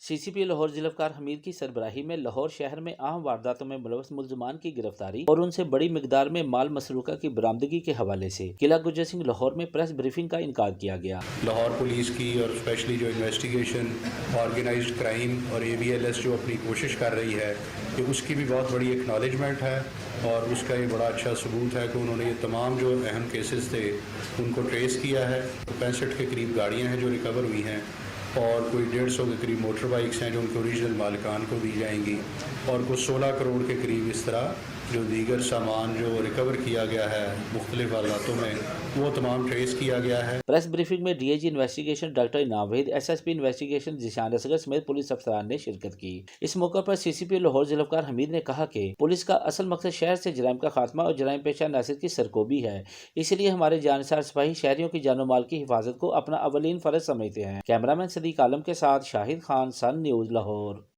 CCP Lahore ज़िलाकार Hamid की सरबराही में लाहौर शहर में अहम वारदातों में मुलव्वस मुल्ज़िमान की गिरफ्तारी और उनसे बड़ी मिकदार में माल मसरूका की बरामदगी के हवाले से किला गुज्जर सिंह लाहौर में प्रेस ब्रीफिंग का इनकार किया गया। लाहौर पुलिस की और स्पेशली जो इन्वेस्टिगेशन ऑर्गेनाइज्ड क्राइम और AVLS जो अपनी कोशिश कर रही है कि उसकी भी बहुत बड़ी एक्नॉलेजमेंट है और उसका ये बड़ा अच्छा सबूत है कि उन्होंने ये तमाम जो अहम केसेस थे उनको ट्रेस किया है। 65 के करीब गाड़ियाँ हैं जो रिकवर हुई हैं और कोई 150 के करीब मोटर बाइक्स हैं जो उनके ओरिजिनल मालिकान को दी जाएंगी और कुछ 16 करोड़ के करीब इस तरह जो दीगर सामान जो रिकवर किया गया है मुख्तलिफ हालातों में वो तमाम ट्रेस किया गया है। प्रेस ब्रीफिंग में DIG इन्वेस्टिगेशन डॉक्टर इनाम वहीद, SSP इन्वेस्टिगेशन जिशान असगर समेत पुलिस अफसरान ने शिरकत की। इस मौके पर CCP लाहौर ज़िलाकार हमीद ने कहा कि पुलिस का असल मकसद शहर से जराइम का खात्मा और जराइम पेशा नासिर की सरकोबी है, इसलिए हमारे जानसार सिपाही शहरियों की जानो माल की हिफाजत को अपना अवलीन फर्ज समझते हैं। कैमरामैन सदीक आलम के साथ शाहिद खान, सन न्यूज़ लाहौर।